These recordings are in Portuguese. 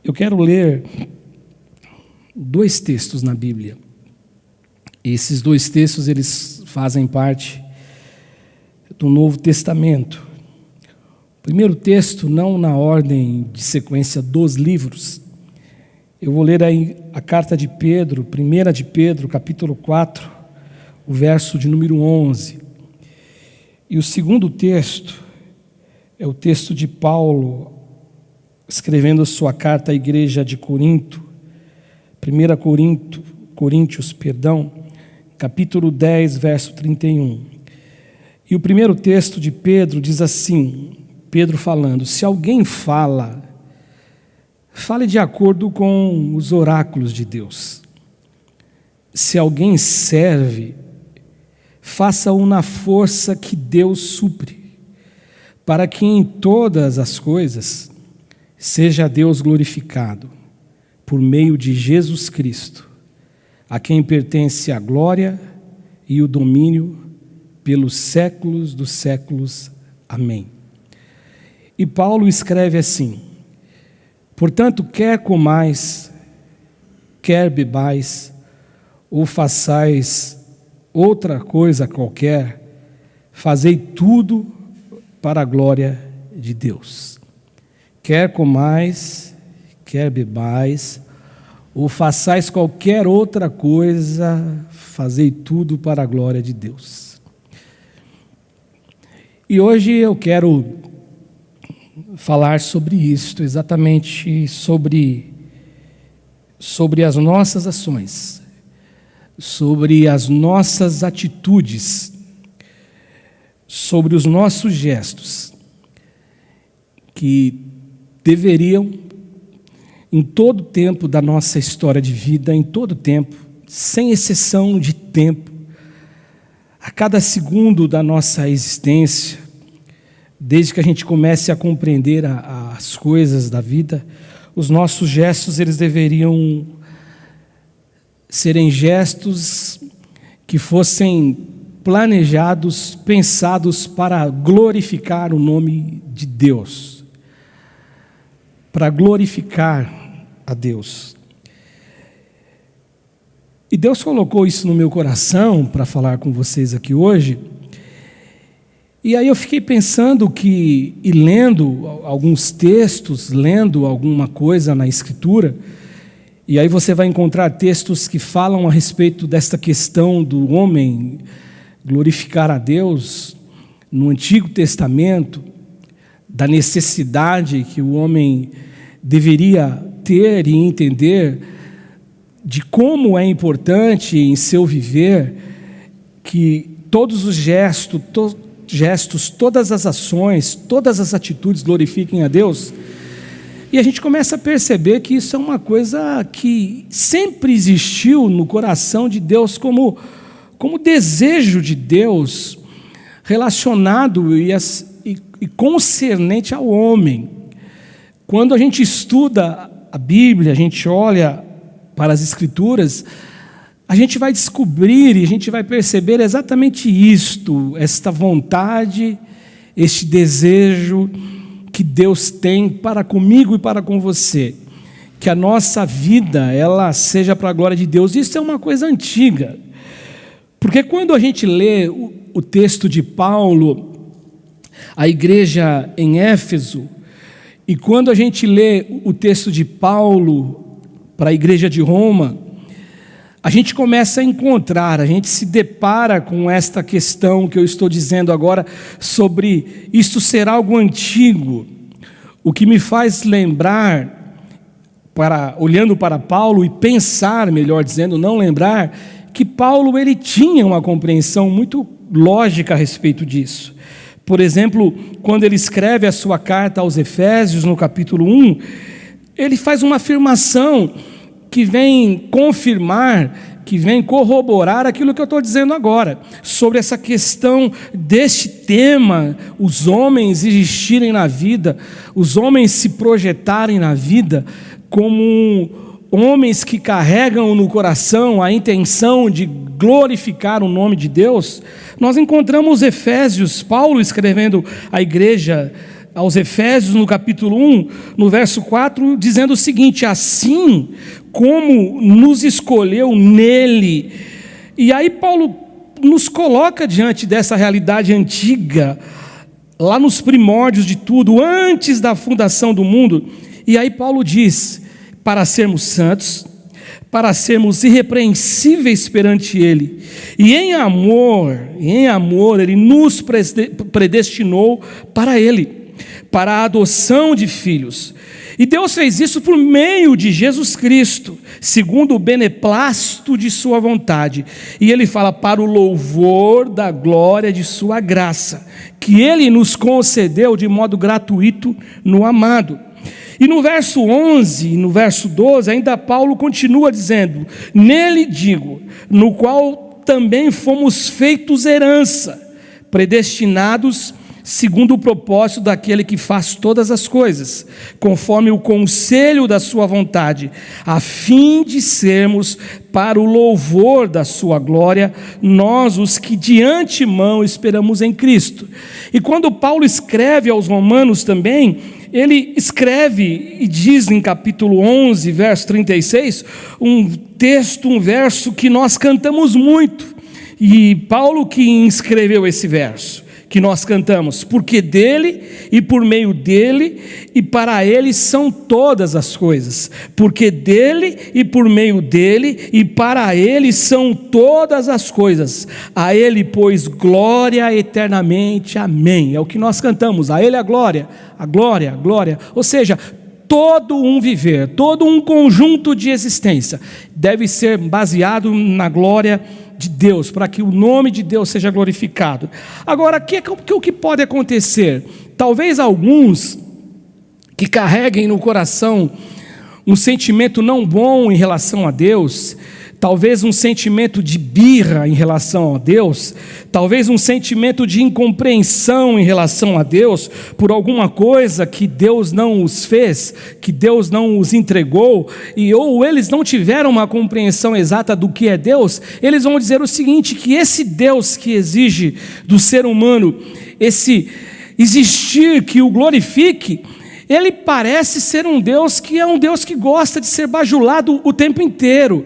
Eu quero ler 2 textos na Bíblia. E esses 2 textos, eles fazem parte do Novo Testamento. O primeiro texto, não na ordem de sequência dos livros. Eu vou ler aí a carta de Pedro, 1 de Pedro, capítulo 4, o verso de número 11. E o segundo texto é o texto de Paulo, escrevendo sua carta à igreja de Corinto, 1 Coríntios, capítulo 10, verso 31. E o primeiro texto de Pedro diz assim, Pedro falando: se alguém fale de acordo com os oráculos de Deus. Se alguém serve, faça-o na força que Deus supre, para que em todas as coisas seja Deus glorificado, por meio de Jesus Cristo, a quem pertence a glória e o domínio pelos séculos dos séculos. Amém. E Paulo escreve assim: portanto, quer comais, quer bebais, ou façais outra coisa qualquer, fazei tudo para a glória de Deus. Quer comais, quer bebais, ou façais qualquer outra coisa, fazei tudo para a glória de Deus. E hoje eu quero falar sobre isto, exatamente sobre as nossas ações, sobre as nossas atitudes, sobre os nossos gestos, que deveriam, em todo tempo da nossa história de vida, em todo tempo, sem exceção de tempo, a cada segundo da nossa existência, desde que a gente comece a compreender as coisas da vida, os nossos gestos, eles deveriam serem gestos que fossem planejados, pensados para glorificar o nome de Deus, para glorificar a Deus. E Deus colocou isso no meu coração para falar com vocês aqui hoje. E aí eu fiquei pensando e lendo alguns textos, lendo alguma coisa na Escritura, e aí você vai encontrar textos que falam a respeito desta questão do homem glorificar a Deus no Antigo Testamento, da necessidade que o homem deveria ter e entender de como é importante em seu viver que todos os gestos, todas as ações, todas as atitudes glorifiquem a Deus. E a gente começa a perceber que isso é uma coisa que sempre existiu no coração de Deus como desejo de Deus relacionado e concernente ao homem. Quando a gente estuda a Bíblia, a gente olha para as Escrituras, a gente vai descobrir e a gente vai perceber exatamente isto, esta vontade, este desejo que Deus tem para comigo e para com você, que a nossa vida, ela seja para a glória de Deus. Isso é uma coisa antiga, porque quando a gente lê o texto de Paulo, a igreja em Éfeso, e quando a gente lê o texto de Paulo para a igreja de Roma, a gente começa a encontrar, a gente se depara com esta questão que eu estou dizendo agora, sobre isto ser algo antigo, o que me faz lembrar, olhando para Paulo e pensar, melhor dizendo, não lembrar, que Paulo ele tinha uma compreensão muito lógica a respeito disso. Por exemplo, quando ele escreve a sua carta aos Efésios, no capítulo 1, ele faz uma afirmação que vem confirmar, que vem corroborar aquilo que eu estou dizendo agora, sobre essa questão deste tema, os homens existirem na vida, os homens se projetarem na vida como homens que carregam no coração a intenção de glorificar o nome de Deus. Nós encontramos Efésios, Paulo escrevendo à igreja aos Efésios, no capítulo 1, no verso 4, dizendo o seguinte: assim como nos escolheu nele. E aí Paulo nos coloca diante dessa realidade antiga, lá nos primórdios de tudo, antes da fundação do mundo. E aí Paulo diz: para sermos santos, para sermos irrepreensíveis perante Ele, e em amor Ele nos predestinou para Ele, para a adoção de filhos. E Deus fez isso por meio de Jesus Cristo, segundo o beneplácito de sua vontade. E ele fala: para o louvor da glória de sua graça, que ele nos concedeu de modo gratuito no amado. E no verso 11 e no verso 12, ainda Paulo continua dizendo: nele digo, no qual também fomos feitos herança, predestinados segundo o propósito daquele que faz todas as coisas, conforme o conselho da sua vontade, a fim de sermos para o louvor da sua glória, nós os que de antemão esperamos em Cristo. E quando Paulo escreve aos Romanos também, ele escreve e diz em capítulo 11, verso 36, um texto, um verso que nós cantamos muito, e Paulo que escreveu esse verso, que nós cantamos: porque dele e por meio dele e para ele são todas as coisas, porque dele e por meio dele e para ele são todas as coisas, a ele pois glória eternamente, amém. É o que nós cantamos: a ele a glória, a glória, a glória. Ou seja, todo um viver, todo um conjunto de existência deve ser baseado na glória de Deus, para que o nome de Deus seja glorificado. Agora, o que pode acontecer? Talvez alguns que carreguem no coração um sentimento não bom em relação a Deus, talvez um sentimento de birra em relação a Deus, talvez um sentimento de incompreensão em relação a Deus, por alguma coisa que Deus não os fez, que Deus não os entregou, ou eles não tiveram uma compreensão exata do que é Deus. Eles vão dizer o seguinte: que esse Deus que exige do ser humano esse existir que o glorifique, ele parece ser um Deus que é um Deus que gosta de ser bajulado o tempo inteiro.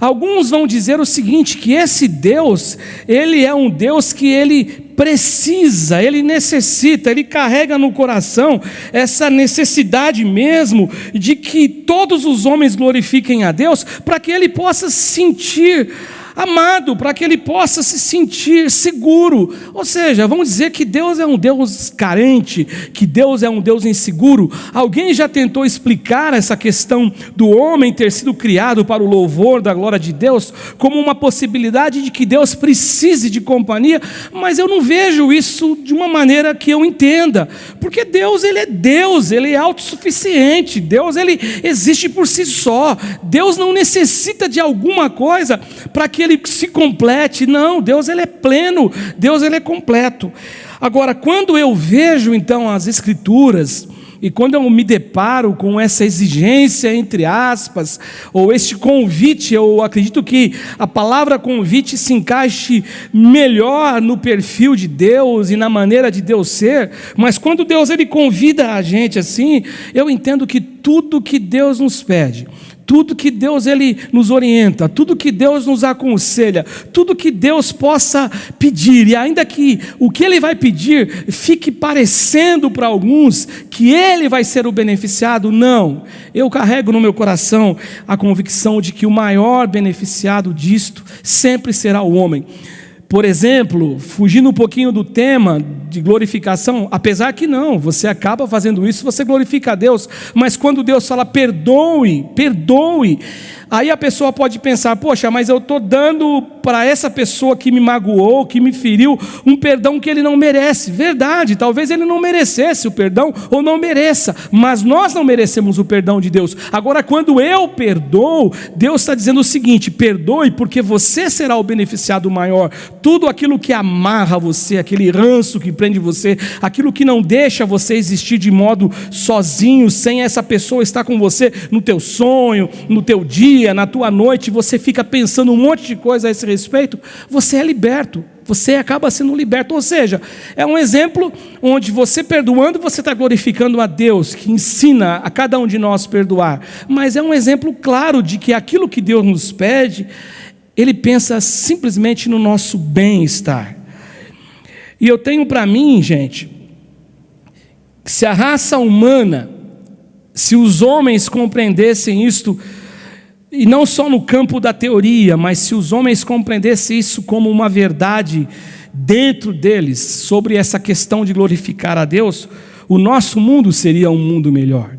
Alguns vão dizer o seguinte: que esse Deus, ele é um Deus que ele precisa, ele necessita, ele carrega no coração essa necessidade mesmo de que todos os homens glorifiquem a Deus, para que ele possa se sentir amado, para que ele possa se sentir seguro. Ou seja, vamos dizer que Deus é um Deus carente, que Deus é um Deus inseguro. Alguém já tentou explicar essa questão do homem ter sido criado para o louvor da glória de Deus como uma possibilidade de que Deus precise de companhia? Mas eu não vejo isso de uma maneira que eu entenda, porque Deus, ele é autossuficiente. Deus, ele existe por si só. Deus não necessita de alguma coisa para que ele se complete. Não, Deus, ele é pleno, Deus, ele é completo. Agora, quando eu vejo então as Escrituras, e quando eu me deparo com essa exigência, entre aspas, ou este convite, eu acredito que a palavra convite se encaixe melhor no perfil de Deus e na maneira de Deus ser, mas quando Deus, ele convida a gente assim, eu entendo que tudo que Deus nos pede, tudo que Deus, ele nos orienta, tudo que Deus nos aconselha, tudo que Deus possa pedir, e ainda que o que ele vai pedir fique parecendo para alguns que ele vai ser o beneficiado, não. Eu carrego no meu coração a convicção de que o maior beneficiado disto sempre será o homem. Por exemplo, fugindo um pouquinho do tema de glorificação, apesar que não, você acaba fazendo isso, você glorifica a Deus, mas quando Deus fala perdoe, aí a pessoa pode pensar: poxa, mas eu estou dando para essa pessoa que me magoou, que me feriu, um perdão que ele não merece. Verdade, talvez ele não merecesse o perdão, ou não mereça, mas nós não merecemos o perdão de Deus. Agora, quando eu perdoo, Deus está dizendo o seguinte: perdoe, porque você será o beneficiado maior. Tudo aquilo que amarra você, aquele ranço que prende você, aquilo que não deixa você existir de modo sozinho, sem essa pessoa estar com você no teu sonho, no teu dia, na tua noite, você fica pensando um monte de coisa a esse respeito, você é liberto, você acaba sendo liberto. Ou seja, é um exemplo onde você perdoando, você está glorificando a Deus, que ensina a cada um de nós perdoar. Mas é um exemplo claro de que aquilo que Deus nos pede, Ele pensa simplesmente no nosso bem-estar. E eu tenho para mim, gente, que se a raça humana, se os homens compreendessem isto, e não só no campo da teoria, mas se os homens compreendessem isso como uma verdade dentro deles, sobre essa questão de glorificar a Deus, o nosso mundo seria um mundo melhor.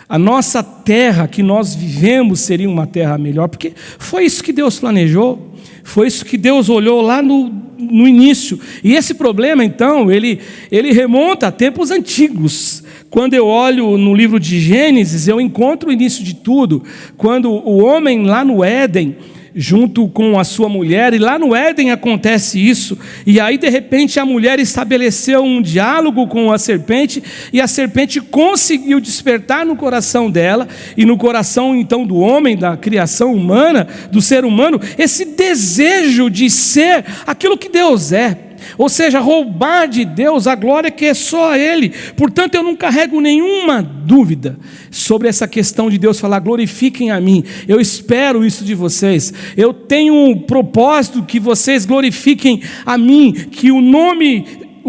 A nossa terra que nós vivemos seria uma terra melhor, porque foi isso que Deus planejou, foi isso que Deus olhou lá no início. E esse problema, então, ele remonta a tempos antigos. Quando eu olho no livro de Gênesis, eu encontro o início de tudo, quando o homem lá no Éden, junto com a sua mulher, e lá no Éden acontece isso, e aí de repente a mulher estabeleceu um diálogo com a serpente, e a serpente conseguiu despertar no coração dela, e no coração então do homem, da criação humana, do ser humano, esse desejo de ser aquilo que Deus é. Ou seja, roubar de Deus a glória que é só a Ele. Portanto, eu não carrego nenhuma dúvida sobre essa questão de Deus falar, glorifiquem a mim. Eu espero isso de vocês. Eu tenho um propósito que vocês glorifiquem a mim, que o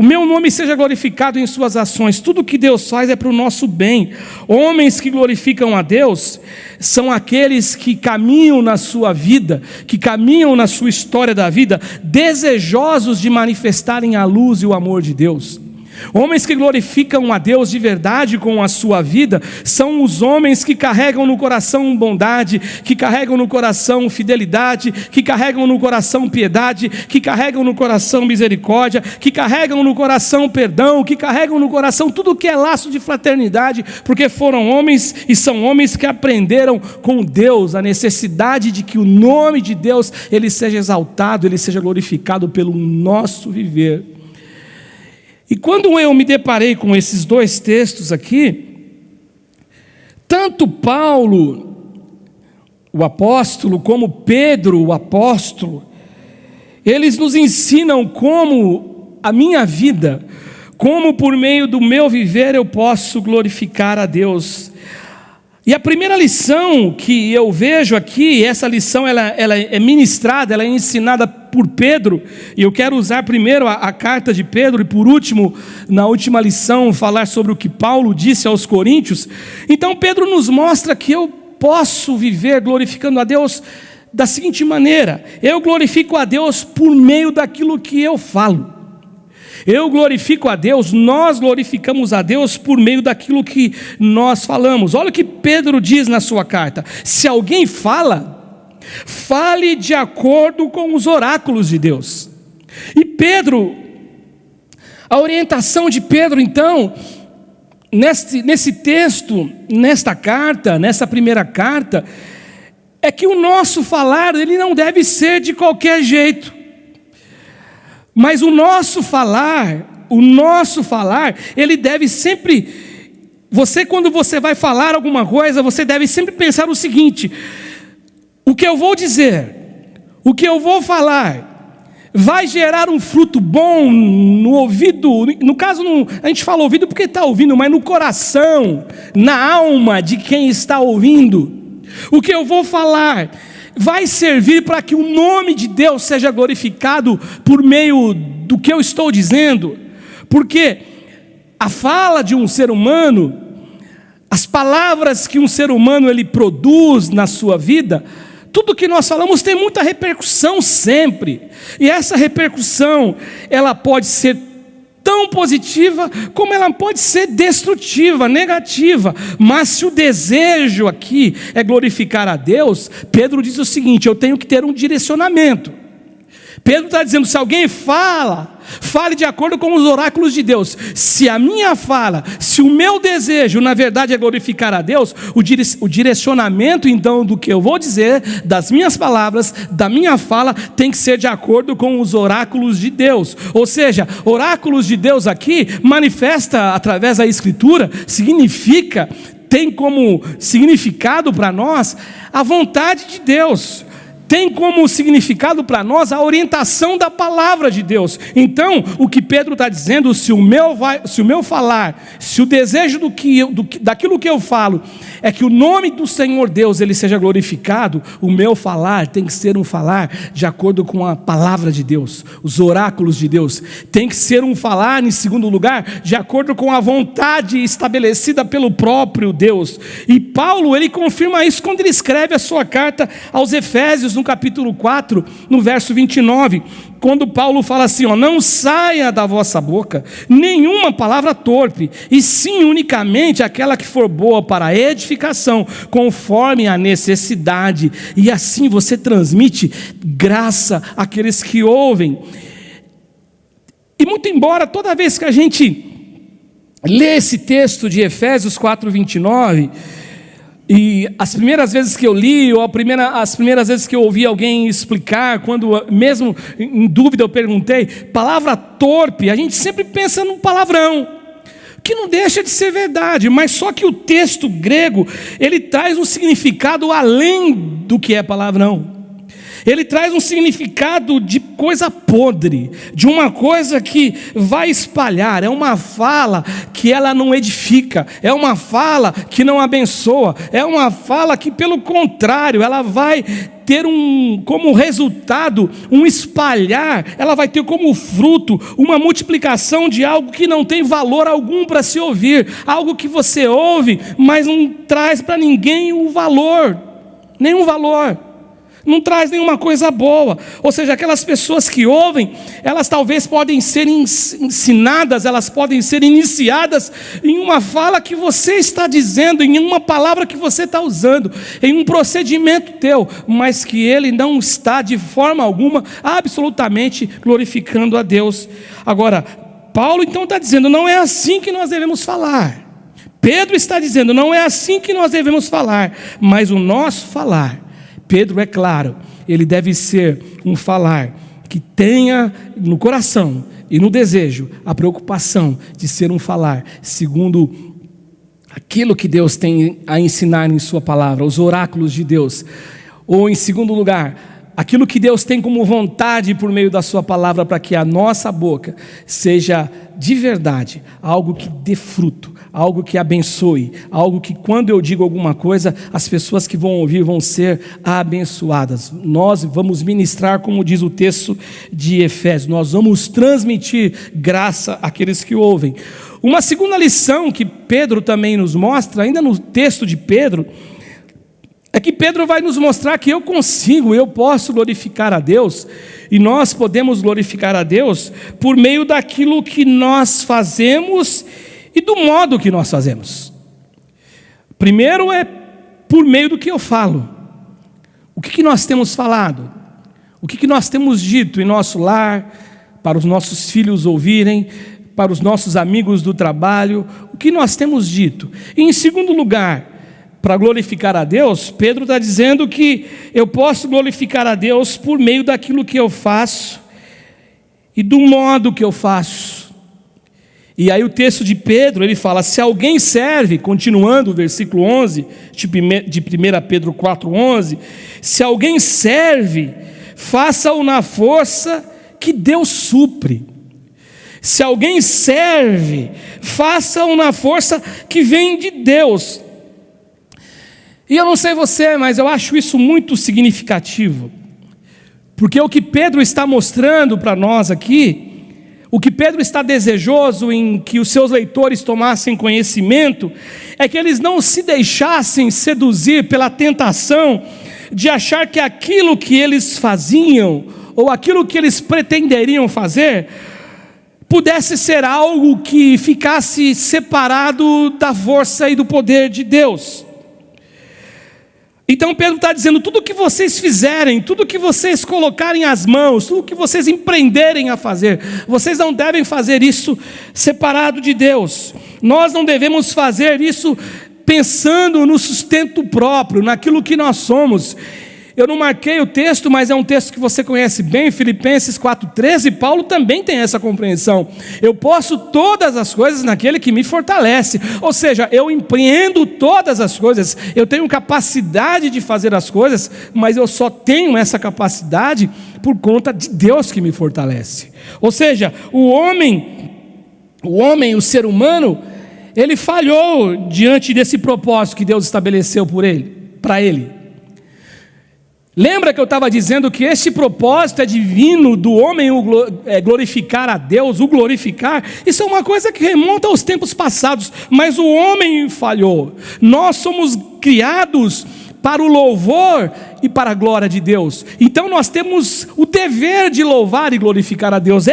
meu nome seja glorificado em suas ações. Tudo que Deus faz é para o nosso bem. Homens que glorificam a Deus são aqueles que caminham na sua vida, que caminham na sua história da vida, desejosos de manifestarem a luz e o amor de Deus. Homens que glorificam a Deus de verdade com a sua vida são os homens que carregam no coração bondade, que carregam no coração fidelidade, que carregam no coração piedade, que carregam no coração misericórdia, que carregam no coração perdão, que carregam no coração tudo que é laço de fraternidade, porque foram homens e são homens que aprenderam com Deus a necessidade de que o nome de Deus ele seja exaltado, ele seja glorificado pelo nosso viver. E quando eu me deparei com esses dois textos aqui, tanto Paulo, o apóstolo, como Pedro, o apóstolo, eles nos ensinam como a minha vida, como por meio do meu viver eu posso glorificar a Deus. E a primeira lição que eu vejo aqui, essa lição ela é ministrada, ela é ensinada por Pedro, e eu quero usar primeiro a carta de Pedro, e por último, na última lição, falar sobre o que Paulo disse aos Coríntios. Então Pedro nos mostra que eu posso viver glorificando a Deus da seguinte maneira: eu glorifico a Deus por meio daquilo que eu falo. Eu glorifico a Deus, nós glorificamos a Deus por meio daquilo que nós falamos. Olha o que Pedro diz na sua carta: se alguém fala, fale de acordo com os oráculos de Deus. E Pedro, a orientação de Pedro então, nesse texto, nesta carta, nessa primeira carta, é que o nosso falar, ele não deve ser de qualquer jeito. Mas o nosso falar, ele deve sempre, quando você vai falar alguma coisa, você deve sempre pensar o seguinte: o que eu vou dizer, o que eu vou falar, vai gerar um fruto bom no ouvido, no caso, a gente fala ouvido porque está ouvindo, mas no coração, na alma de quem está ouvindo. O que eu vou falar vai servir para que o nome de Deus seja glorificado por meio do que eu estou dizendo, porque a fala de um ser humano, as palavras que um ser humano ele produz na sua vida, tudo que nós falamos tem muita repercussão sempre, e essa repercussão, ela pode ser tão positiva, como ela pode ser destrutiva, negativa. Mas se o desejo aqui é glorificar a Deus, Pedro diz o seguinte: eu tenho que ter um direcionamento. Pedro está dizendo, se alguém fala, fale de acordo com os oráculos de Deus. Se a minha fala, se o meu desejo, na verdade, é glorificar a Deus, o direcionamento, então, do que eu vou dizer, das minhas palavras, da minha fala, tem que ser de acordo com os oráculos de Deus. Ou seja, oráculos de Deus aqui, manifesta através da Escritura, tem como significado para nós, a vontade de Deus. tem como significado para nós a orientação da palavra de Deus. Então, o que Pedro está dizendo, se o meu falar, se o desejo daquilo que eu falo, é que o nome do Senhor Deus ele seja glorificado, o meu falar tem que ser um falar de acordo com a palavra de Deus, os oráculos de Deus. Tem que ser um falar, em segundo lugar, de acordo com a vontade estabelecida pelo próprio Deus. E Paulo, ele confirma isso quando ele escreve a sua carta aos Efésios, no capítulo 4, no verso 29, quando Paulo fala assim, não saia da vossa boca nenhuma palavra torpe, e sim unicamente aquela que for boa para a edificação, conforme a necessidade, e assim você transmite graça àqueles que ouvem. E muito embora toda vez que a gente lê esse texto de Efésios 4, 29, e as primeiras vezes que eu li, ou as primeiras vezes que eu ouvi alguém explicar, quando mesmo em dúvida eu perguntei, palavra torpe, a gente sempre pensa num palavrão, que não deixa de ser verdade, mas só que o texto grego, ele traz um significado além do que é palavrão. Ele traz um significado de coisa podre, de uma coisa que vai espalhar. É uma fala que ela não edifica, é uma fala que não abençoa, é uma fala que, pelo contrário, ela vai ter como resultado um espalhar, ela vai ter como fruto uma multiplicação de algo que não tem valor algum para se ouvir, algo que você ouve, mas não traz para ninguém o valor, nenhum valor. Não traz nenhuma coisa boa. Ou seja, aquelas pessoas que ouvem, elas talvez podem ser ensinadas, elas podem ser iniciadas em uma fala que você está dizendo, em uma palavra que você está usando, em um procedimento teu, mas que ele não está de forma alguma, absolutamente glorificando a Deus. Agora, Paulo então está dizendo, não é assim que nós devemos falar. Pedro está dizendo, não é assim que nós devemos falar, mas o nosso falar, Pedro é claro, ele deve ser um falar que tenha no coração e no desejo a preocupação de ser um falar segundo aquilo que Deus tem a ensinar em sua palavra, os oráculos de Deus. Ou em segundo lugar, aquilo que Deus tem como vontade por meio da sua palavra, para que a nossa boca seja de verdade algo que dê fruto, algo que abençoe, algo que quando eu digo alguma coisa, as pessoas que vão ouvir vão ser abençoadas. Nós vamos ministrar, como diz o texto de Efésios, nós vamos transmitir graça àqueles que ouvem. Uma segunda lição que Pedro também nos mostra, ainda no texto de Pedro, é que Pedro vai nos mostrar que eu posso glorificar a Deus, e nós podemos glorificar a Deus por meio daquilo que nós fazemos e do modo que nós fazemos. Primeiro é por meio do que eu falo. O que nós temos falado? O que nós temos dito em nosso lar, para os nossos filhos ouvirem, para os nossos amigos do trabalho? O que nós temos dito? E em segundo lugar, para glorificar a Deus, Pedro está dizendo que eu posso glorificar a Deus por meio daquilo que eu faço e do modo que eu faço. E aí o texto de Pedro, ele fala, se alguém serve, continuando o versículo 11, de 1 Pedro 4,11, se alguém serve, faça-o na força que Deus supre. Se alguém serve, faça-o na força que vem de Deus. E eu não sei você, mas eu acho isso muito significativo, porque o que Pedro está mostrando para nós aqui, o que Pedro está desejoso em que os seus leitores tomassem conhecimento, é que eles não se deixassem seduzir pela tentação de achar que aquilo que eles faziam, ou aquilo que eles pretenderiam fazer, pudesse ser algo que ficasse separado da força e do poder de Deus. Então Pedro está dizendo, tudo que vocês fizerem, tudo que vocês colocarem as mãos, tudo que vocês empreenderem a fazer, vocês não devem fazer isso separado de Deus. Nós não devemos fazer isso pensando no sustento próprio, naquilo que nós somos. Eu não marquei o texto, mas é um texto que você conhece bem, Filipenses 4,13. Paulo também tem essa compreensão. Eu posso todas as coisas naquele que me fortalece. Ou seja, eu empreendo todas as coisas, eu tenho capacidade de fazer as coisas, mas eu só tenho essa capacidade por conta de Deus que me fortalece. Ou seja, o ser humano, ele falhou diante desse propósito que Deus estabeleceu para ele. Lembra que eu estava dizendo que esse propósito é divino do homem glorificar a Deus, o glorificar? Isso é uma coisa que remonta aos tempos passados, mas o homem falhou. Nós somos criados para o louvor e para a glória de Deus. Então nós temos o dever de louvar e glorificar a Deus.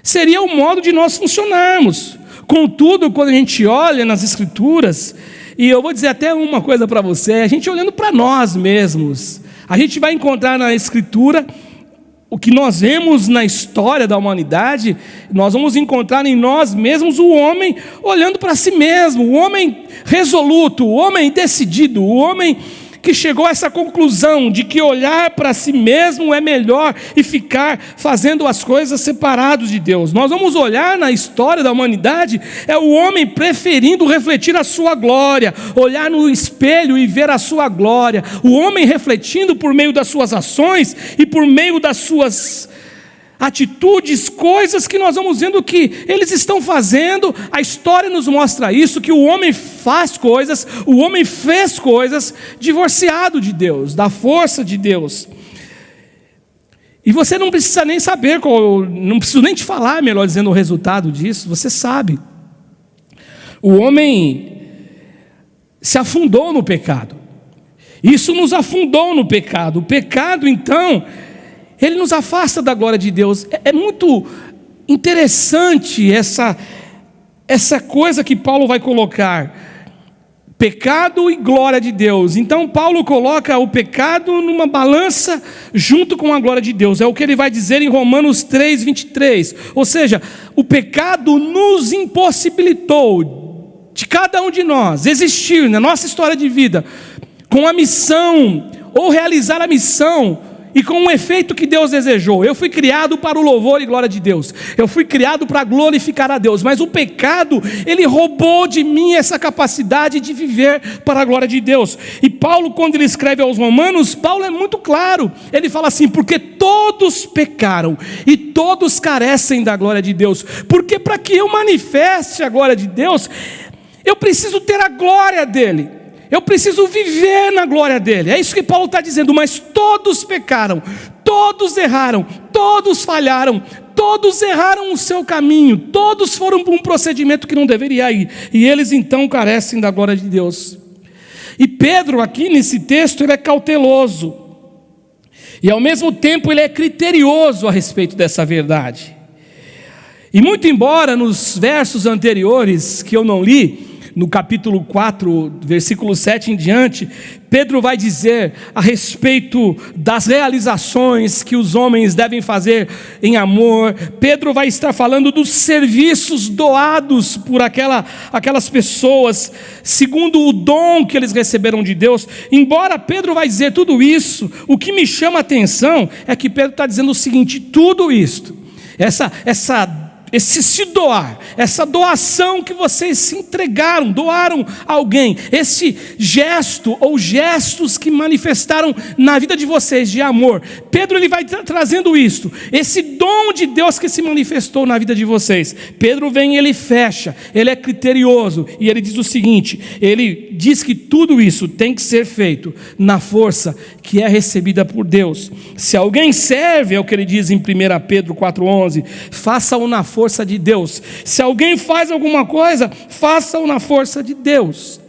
Seria o modo de nós funcionarmos. Contudo, quando a gente olha nas Escrituras, e eu vou dizer até uma coisa para você, a gente olhando para nós mesmos, a gente vai encontrar na Escritura o que nós vemos na história da humanidade. Nós vamos encontrar em nós mesmos o homem olhando para si mesmo, o homem resoluto, o homem decidido, o homem que chegou a essa conclusão de que olhar para si mesmo é melhor e ficar fazendo as coisas separados de Deus. Nós vamos olhar na história da humanidade, é o homem preferindo refletir a sua glória, olhar no espelho e ver a sua glória, o homem refletindo por meio das suas ações e por meio das suas atitudes, coisas que nós vamos vendo que eles estão fazendo. A história nos mostra isso, que o homem faz coisas, o homem fez coisas divorciado de Deus, da força de Deus. E você não precisa nem saber, não preciso nem te falar, melhor dizendo, o resultado disso, você sabe. O homem se afundou no pecado. Isso nos afundou no pecado. O pecado, então, ele nos afasta da glória de Deus. É muito interessante essa coisa que Paulo vai colocar. Pecado e glória de Deus. Então Paulo coloca o pecado numa balança junto com a glória de Deus. É o que ele vai dizer em Romanos 3:23. Ou seja, o pecado nos impossibilitou de cada um de nós existir na nossa história de vida com a missão, ou realizar a missão, e com o efeito que Deus desejou. Eu fui criado para o louvor e glória de Deus. Eu fui criado para glorificar a Deus. Mas o pecado, ele roubou de mim essa capacidade de viver para a glória de Deus. E Paulo, quando ele escreve aos Romanos, Paulo é muito claro. Ele fala assim: porque todos pecaram e todos carecem da glória de Deus. Porque para que eu manifeste a glória de Deus, eu preciso ter a glória dele. Eu preciso viver na glória dele. É isso que Paulo está dizendo. Mas todos pecaram, todos erraram, todos falharam, todos erraram o seu caminho, todos foram por um procedimento que não deveria ir, e eles então carecem da glória de Deus. E Pedro aqui nesse texto, ele é cauteloso, e ao mesmo tempo ele é criterioso a respeito dessa verdade. E muito embora nos versos anteriores que eu não li, no capítulo 4, versículo 7 em diante, Pedro vai dizer a respeito das realizações que os homens devem fazer em amor. Pedro vai estar falando dos serviços doados por aquelas pessoas, segundo o dom que eles receberam de Deus. Embora Pedro vai dizer tudo isso, o que me chama a atenção é que Pedro está dizendo o seguinte: tudo isto, esse se doar, essa doação que vocês se entregaram, doaram a alguém, esse gesto ou gestos que manifestaram na vida de vocês de amor, Pedro ele vai trazendo isso, esse dom de Deus que se manifestou na vida de vocês. Pedro vem e ele fecha, ele é criterioso, e ele diz o seguinte, ele diz que tudo isso tem que ser feito na força que é recebida por Deus. Se alguém serve, é o que ele diz em 1 Pedro 4,11, faça-o na força de Deus. Se alguém faz alguma coisa, faça-o na força de Deus.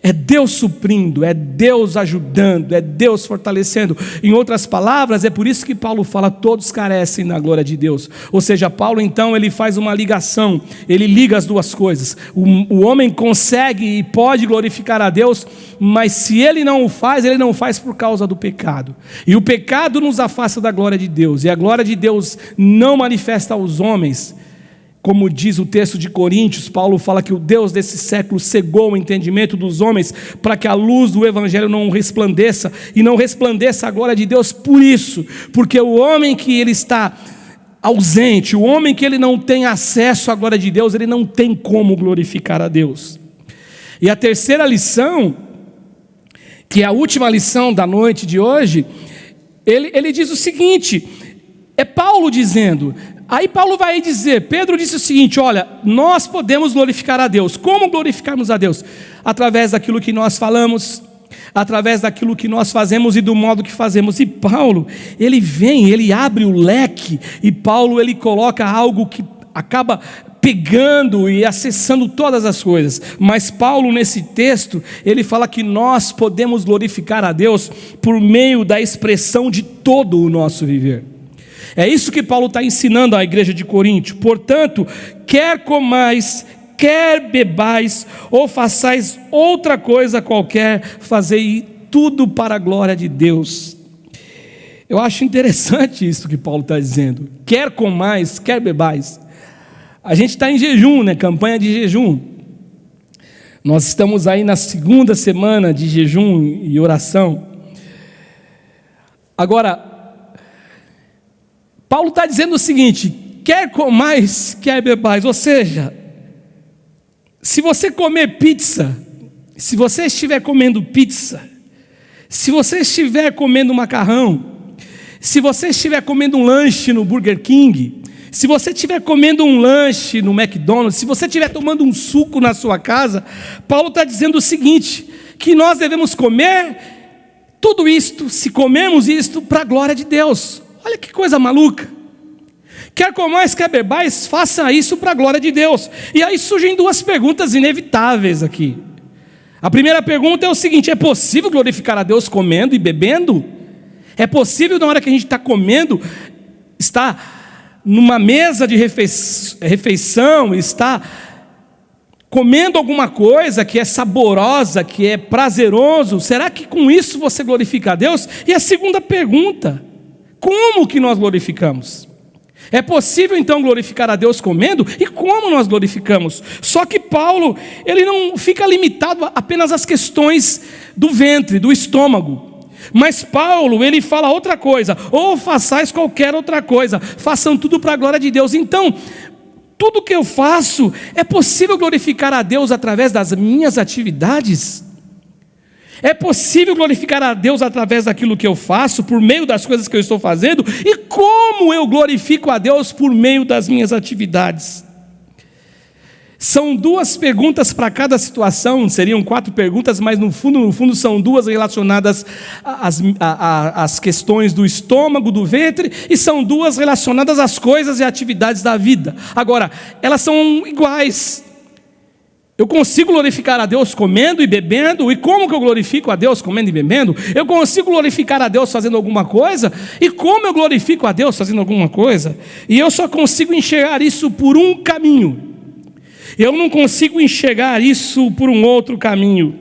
É Deus suprindo, é Deus ajudando, é Deus fortalecendo. Em outras palavras, é por isso que Paulo fala: todos carecem da glória de Deus. Ou seja, Paulo então ele faz uma ligação, ele liga as duas coisas. O homem consegue e pode glorificar a Deus, mas se ele não o faz por causa do pecado. E o pecado nos afasta da glória de Deus, e a glória de Deus não manifesta aos homens Como diz o texto de Coríntios, Paulo fala que o Deus desse século cegou o entendimento dos homens para que a luz do Evangelho não resplandeça, e não resplandeça a glória de Deus por isso, porque o homem que ele está ausente, o homem que ele não tem acesso à glória de Deus, ele não tem como glorificar a Deus. E a terceira lição, que é a última lição da noite de hoje, ele diz o seguinte, é Paulo dizendo... Aí Paulo vai dizer, Pedro disse o seguinte, olha, nós podemos glorificar a Deus. Como glorificarmos a Deus? Através daquilo que nós falamos, através daquilo que nós fazemos e do modo que fazemos. E Paulo, ele abre o leque, e Paulo, ele coloca algo que acaba pegando e acessando todas as coisas. Mas Paulo, nesse texto, ele fala que nós podemos glorificar a Deus por meio da expressão de todo o nosso viver. É isso que Paulo está ensinando à igreja de Corinto. Portanto, quer comais, quer bebais, ou façais outra coisa qualquer, fazei tudo para a glória de Deus. Eu acho interessante isso que Paulo está dizendo. Quer comais, quer bebais. A gente está em jejum, né? Campanha de jejum. Nós estamos aí na segunda semana de jejum e oração. Agora, Paulo está dizendo o seguinte, quer comais, quer bebais, ou seja, se você comer pizza, se você estiver comendo pizza, se você estiver comendo macarrão, se você estiver comendo um lanche no Burger King, se você estiver comendo um lanche no McDonald's, se você estiver tomando um suco na sua casa, Paulo está dizendo o seguinte, que nós devemos comer tudo isto, se comermos isto, para a glória de Deus. Olha que coisa maluca. Quer comais, quer bebais, faça isso para a glória de Deus. E aí surgem duas perguntas inevitáveis aqui. A primeira pergunta é o seguinte, é possível glorificar a Deus comendo e bebendo? É possível na hora que a gente está comendo, está numa mesa de refeição, está comendo alguma coisa que é saborosa, que é prazeroso, será que com isso você glorifica a Deus? E a segunda pergunta, como que nós glorificamos? É possível então glorificar a Deus comendo? E como nós glorificamos? Só que Paulo, ele não fica limitado apenas às questões do ventre, do estômago. Mas Paulo, ele fala outra coisa, ou façais qualquer outra coisa, façam tudo para a glória de Deus. Então, tudo que eu faço, é possível glorificar a Deus através das minhas atividades? É possível glorificar a Deus através daquilo que eu faço, por meio das coisas que eu estou fazendo? E como eu glorifico a Deus por meio das minhas atividades? São duas perguntas para cada situação, seriam 4 perguntas, mas no fundo são duas relacionadas às questões do estômago, do ventre, e são duas relacionadas às coisas e atividades da vida. Agora, elas são iguais. Eu consigo glorificar a Deus comendo e bebendo? E como que eu glorifico a Deus comendo e bebendo? Eu consigo glorificar a Deus fazendo alguma coisa? E como eu glorifico a Deus fazendo alguma coisa? E eu só consigo enxergar isso por um caminho. Eu não consigo enxergar isso por um outro caminho.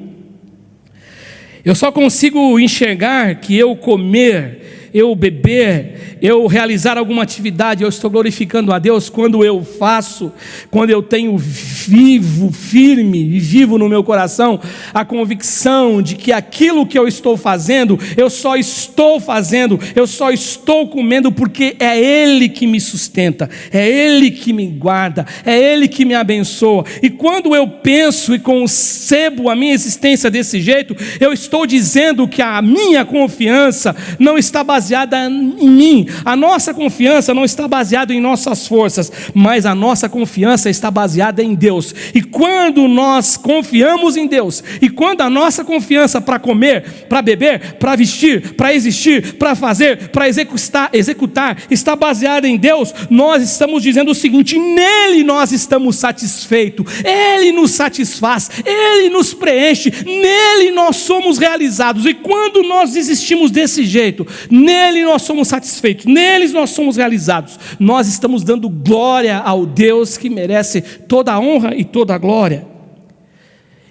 Eu só consigo enxergar que eu comer, eu beber, eu realizar alguma atividade, eu estou glorificando a Deus quando eu faço, quando eu tenho firme e vivo no meu coração a convicção de que aquilo que eu estou fazendo, eu só estou fazendo, eu só estou comendo porque é Ele que me sustenta, é Ele que me guarda, é Ele que me abençoa. E quando eu penso e concebo a minha existência desse jeito, eu estou dizendo que a minha confiança não está baseada em mim, a nossa confiança não está baseada em nossas forças, mas a nossa confiança está baseada em Deus. E quando nós confiamos em Deus, e quando a nossa confiança para comer, para beber, para vestir, para existir, para fazer, para executar, está baseada em Deus, nós estamos dizendo o seguinte: nele nós estamos satisfeitos, Ele nos satisfaz, Ele nos preenche, nele nós somos realizados. E quando nós desistimos desse jeito, nele nós somos satisfeitos, neles nós somos realizados, nós estamos dando glória ao Deus que merece toda a honra e toda a glória.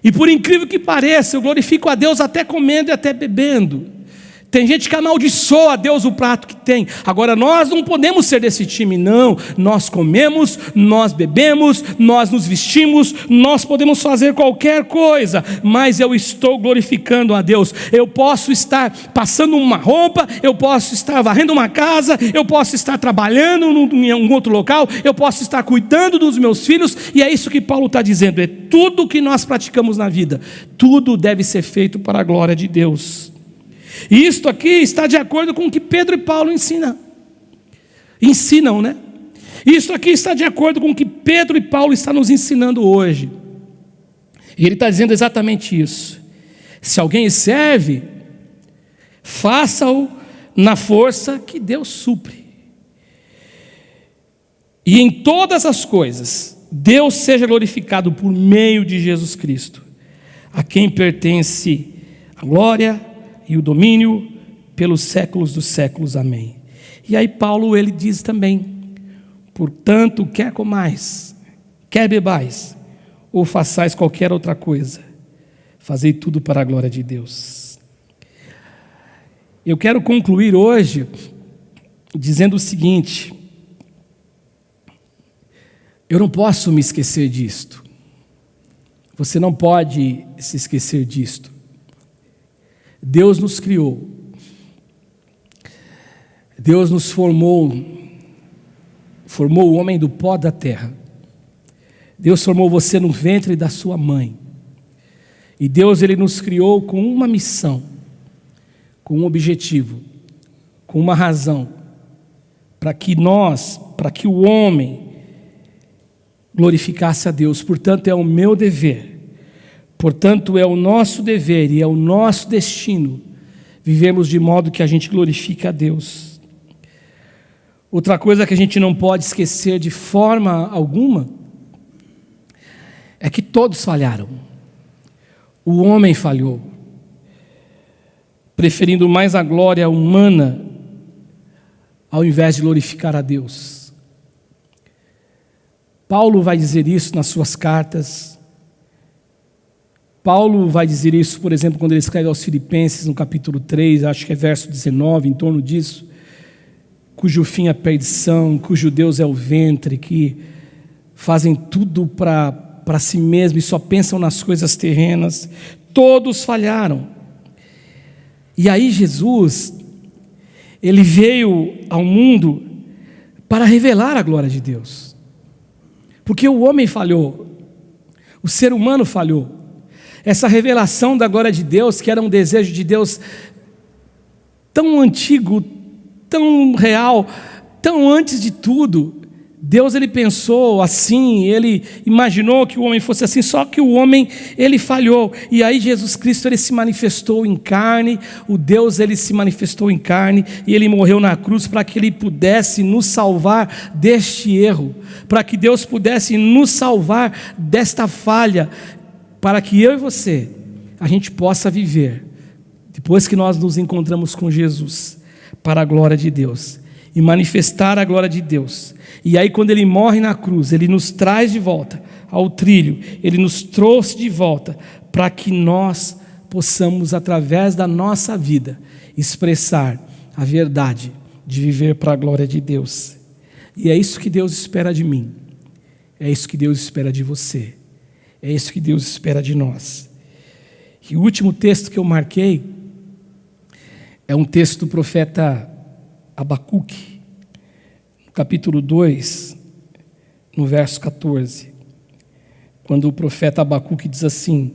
E por incrível que pareça, eu glorifico a Deus até comendo e até bebendo. Tem gente que amaldiçoa a Deus o prato que tem. Agora nós não podemos ser desse time, não. Nós comemos, nós bebemos, nós nos vestimos, nós podemos fazer qualquer coisa, mas eu estou glorificando a Deus. Eu posso estar passando uma roupa, eu posso estar varrendo uma casa, eu posso estar trabalhando em um outro local, eu posso estar cuidando dos meus filhos, e é isso que Paulo está dizendo. É tudo que nós praticamos na vida, tudo deve ser feito para a glória de Deus. E isto aqui está de acordo com o que Pedro e Paulo ensinam, né? Isso aqui está de acordo com o que Pedro e Paulo estão nos ensinando hoje. E ele está dizendo exatamente isso. Se alguém serve, faça-o na força que Deus supre. E em todas as coisas, Deus seja glorificado por meio de Jesus Cristo, a quem pertence a glória e o domínio pelos séculos dos séculos. Amém. E aí Paulo, ele diz também: portanto, quer comais, quer bebais, ou façais qualquer outra coisa, fazei tudo para a glória de Deus. Eu quero concluir hoje dizendo o seguinte: eu não posso me esquecer disto. Você não pode se esquecer disto. Deus nos criou, Deus nos formou o homem do pó da terra. Deus formou você no ventre da sua mãe. E Deus, ele nos criou com uma missão, com um objetivo, com uma razão, para que o homem glorificasse a Deus. Portanto, é o meu dever, portanto, é o nosso dever e é o nosso destino vivemos de modo que a gente glorifique a Deus. Outra coisa que a gente não pode esquecer de forma alguma é que todos falharam. O homem falhou, preferindo mais a glória humana ao invés de glorificar a Deus. Paulo vai dizer isso nas suas cartas. Paulo vai dizer isso, por exemplo, quando ele escreve aos Filipenses, no capítulo 3, acho que é verso 19, em torno disso, cujo fim é a perdição, cujo Deus é o ventre, que fazem tudo para si mesmo e só pensam nas coisas terrenas. Todos falharam. E aí Jesus, ele veio ao mundo para revelar a glória de Deus. Porque o homem falhou, o ser humano falhou. Essa revelação da glória de Deus, que era um desejo de Deus tão antigo, tão real, tão antes de tudo, Deus, ele pensou assim, ele imaginou que o homem fosse assim, só que o homem, ele falhou. E aí Jesus Cristo, ele se manifestou em carne, o Deus, ele se manifestou em carne, e ele morreu na cruz para que ele pudesse nos salvar deste erro, para que Deus pudesse nos salvar desta falha, para que eu e você, a gente possa viver, depois que nós nos encontramos com Jesus, para a glória de Deus, e manifestar a glória de Deus. E aí quando ele morre na cruz, ele nos traz de volta ao trilho, ele nos trouxe de volta, para que nós possamos, através da nossa vida, expressar a verdade de viver para a glória de Deus. E é isso que Deus espera de mim, é isso que Deus espera de você, é isso que Deus espera de nós. E o último texto que eu marquei é um texto do profeta Abacuque, no capítulo 2, no verso 14, quando o profeta Abacuque diz assim: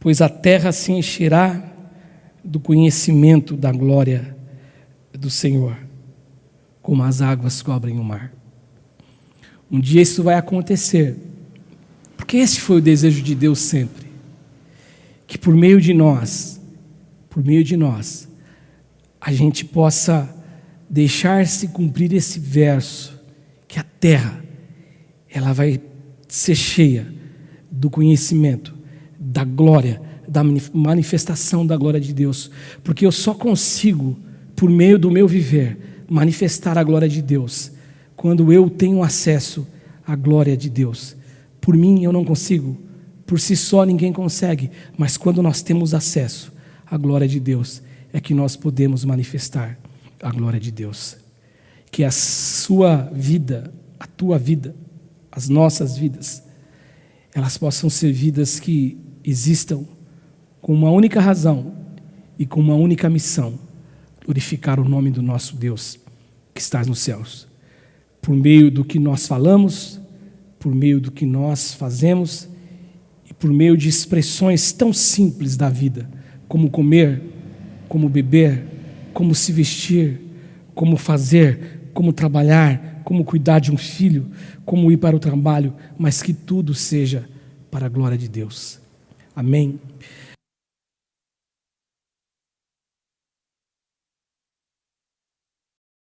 pois a terra se encherá do conhecimento da glória do Senhor, como as águas cobrem o mar. Um dia isso vai acontecer, porque esse foi o desejo de Deus sempre, que por meio de nós, a gente possa deixar-se cumprir esse verso, que a terra, ela vai ser cheia do conhecimento, da glória, da manifestação da glória de Deus, porque eu só consigo, por meio do meu viver, manifestar a glória de Deus, quando eu tenho acesso à glória de Deus. Por mim eu não consigo, por si só ninguém consegue, mas quando nós temos acesso à glória de Deus, é que nós podemos manifestar a glória de Deus. Que a sua vida, a tua vida, as nossas vidas, elas possam ser vidas que existam com uma única razão e com uma única missão: glorificar o nome do nosso Deus que está nos céus. Por meio do que nós falamos, por meio do que nós fazemos e por meio de expressões tão simples da vida, como comer, como beber, como se vestir, como fazer, como trabalhar, como cuidar de um filho, como ir para o trabalho, mas que tudo seja para a glória de Deus. Amém?